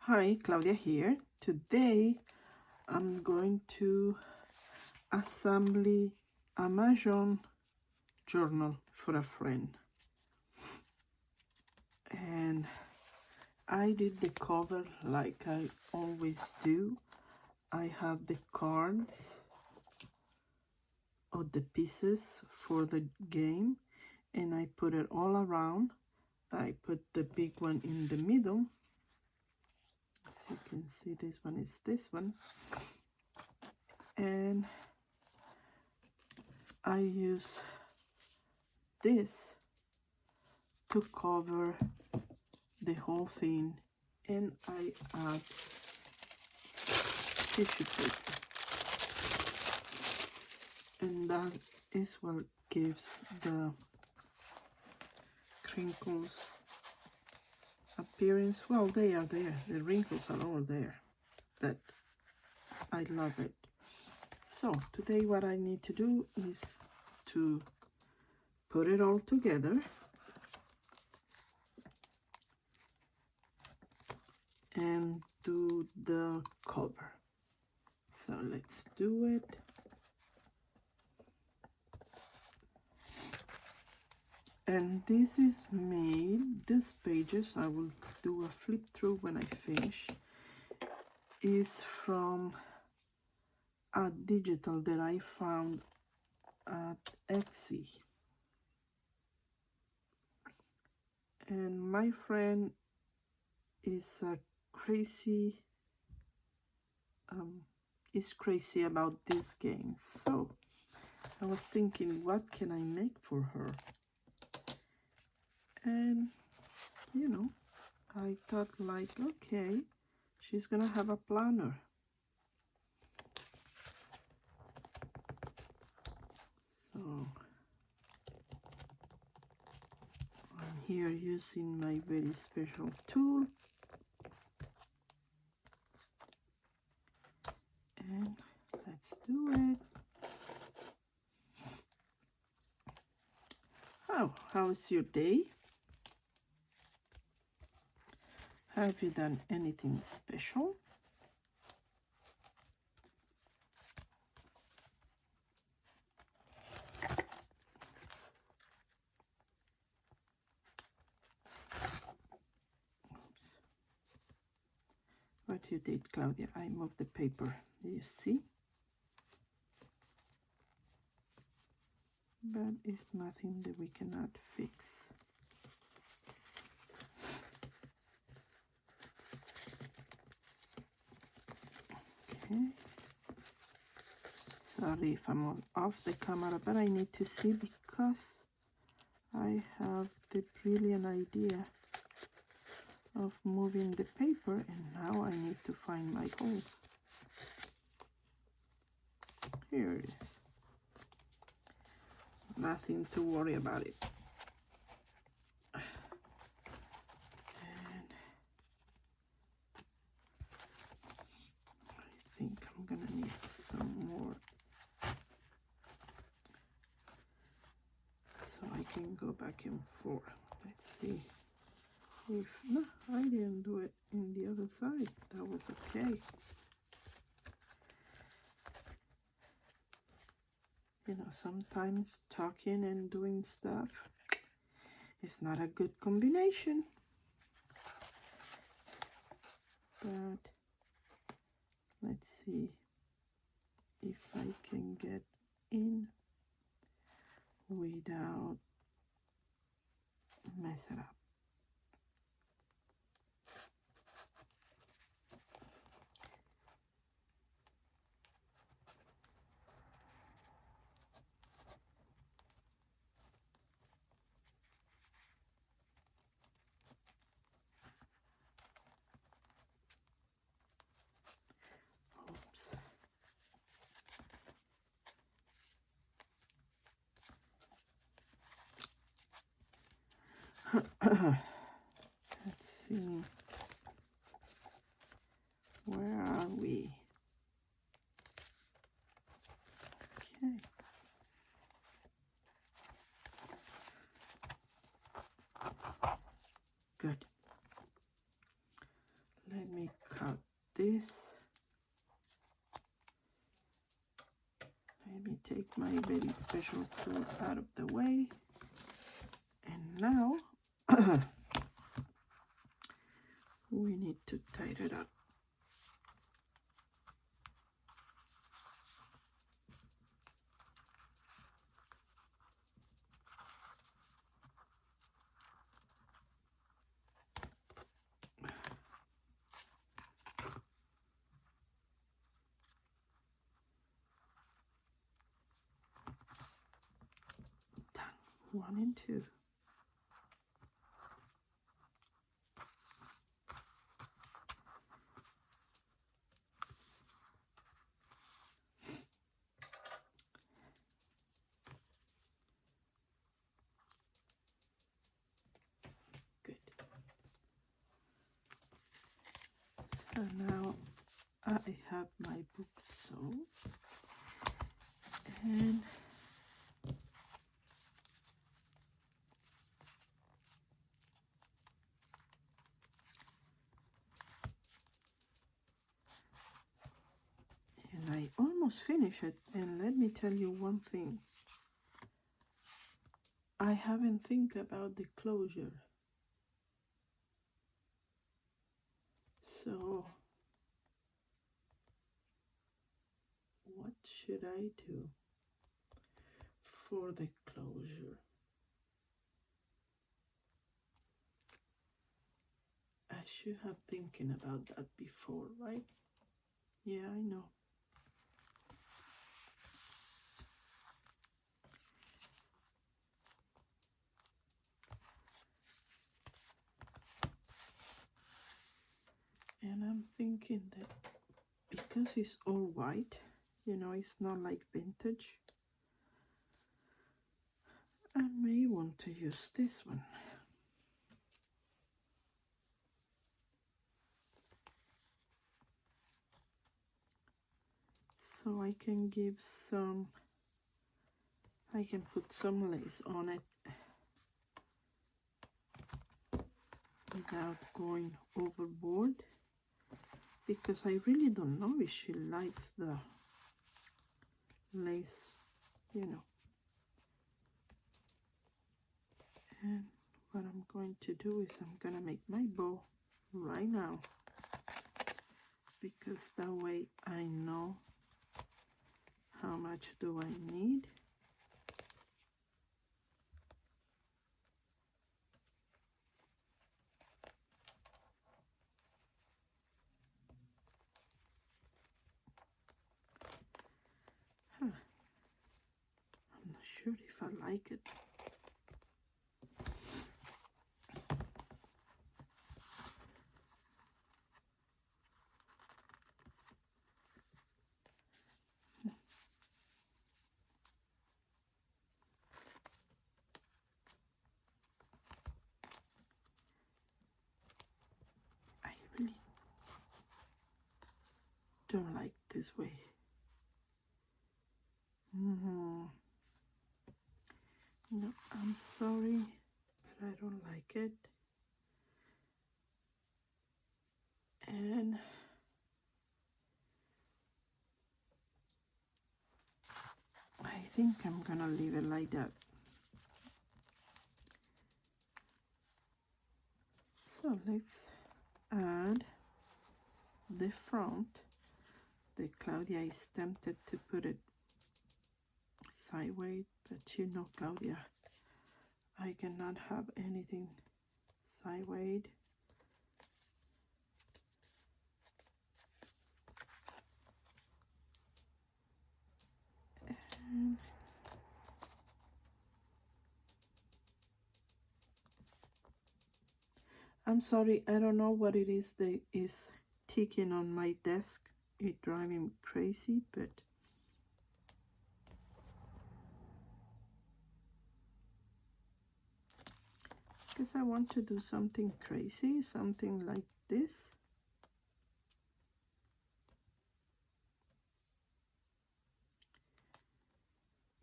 Hi, Claudia here. Today I'm going to assemble a Mahjong journal for a friend. And I did the cover like I always do. I have the cards of the pieces for the game and I put it all around. I put the big one in the middle. As you can see, this one is this one. And I use this to cover the whole thing, and I add tissue paper, and that is what gives the crinkles appearance. Well, they are there, the wrinkles are all there, but I love it. So today what I need to do is to put it all together and do the cover. So let's do it. And this is made, these pages, I will do a flip through when I finish, is from a digital that I found at Etsy. And my friend is crazy about this game. So I was thinking, what can I make for her? And you know, I thought like, okay, she's gonna have a planner. So I'm here using my very special tool. And let's do it. How's your day? Have you done anything special? Oops. What you did, Claudia? I moved the paper. Do you see? But it's nothing that we cannot fix. Okay. Sorry if I'm off the camera, but I need to see because I have the brilliant idea of moving the paper, and now I need to find my hole. Here it is. Nothing to worry about it. And I think I'm gonna need some more so I can go back and forth. Let's see if, no, I didn't do it in the other side. That was okay. You know, sometimes talking and doing stuff is not a good combination. But let's see if I can get in without mess it up. Let's see. Where are we? Okay. Good. Let me cut this. Let me take my very special tool out of the way. And now we need to tighten it up. Done. 1 and 2. Good. So now I have my book sewn, and I almost finished it. And let me tell you one thing, I haven't think about the closure. So what should I do for the closure? I should have thinking about that before, right? Yeah, I know. And I'm thinking that because it's all white, you know, it's not like vintage, I may want to use this one. So I can give some, I can put some lace on it without going overboard, because I really don't know if she likes the lace, you know. And what I'm going to do is I'm gonna make my bow right now, because that way I know how much do I need. I'm not sure if I like it. I really don't like this way. No, I'm sorry, but I don't like it. And I think I'm gonna leave it like that. So let's add the front. The Claudia is tempted to put it sideways, but you know, Claudia, I cannot have anything sideways. And I'm sorry, I don't know what it is that is ticking on my desk. It driving me crazy, but because I want to do something crazy, something like this.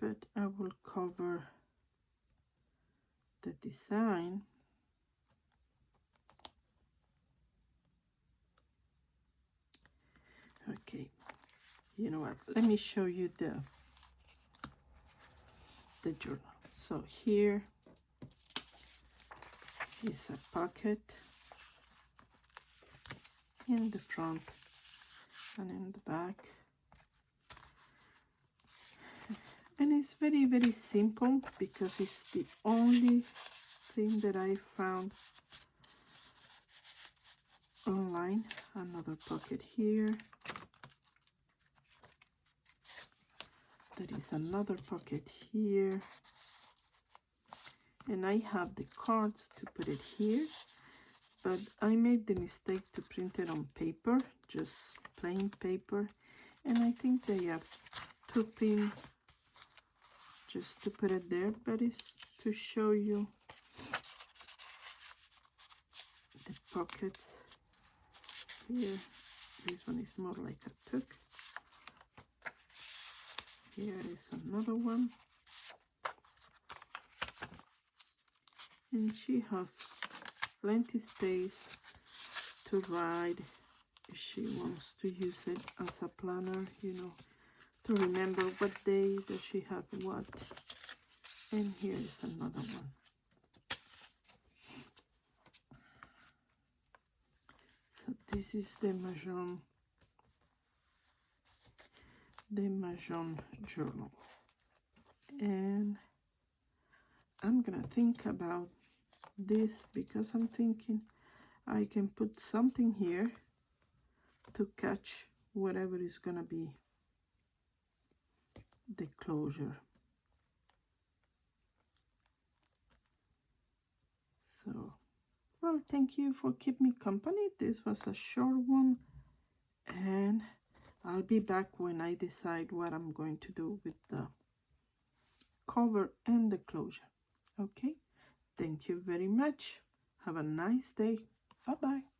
But I will cover the design Okay, you know what, let me show you the journal. So here is a pocket in the front and in the back, and it's very, very simple because it's the only thing that I found online. Another pocket here. There is another pocket here, and I have the cards to put it here, but I made the mistake to print it on paper, just plain paper, and I think they have 2 pins just to put it there, but it's to show you the pockets here. This one is more like a tuck. Here is another one, and she has plenty space to write if she wants to use it as a planner, you know, to remember what day does she have what. And here is another one. So this is the Mahjong journal, and I'm gonna think about this because I'm thinking I can put something here to catch whatever is gonna be the closure. So, well, thank you for keeping me company. This was a short one, and I'll be back when I decide what I'm going to do with the cover and the closure. Okay, thank you very much. Have a nice day. Bye bye.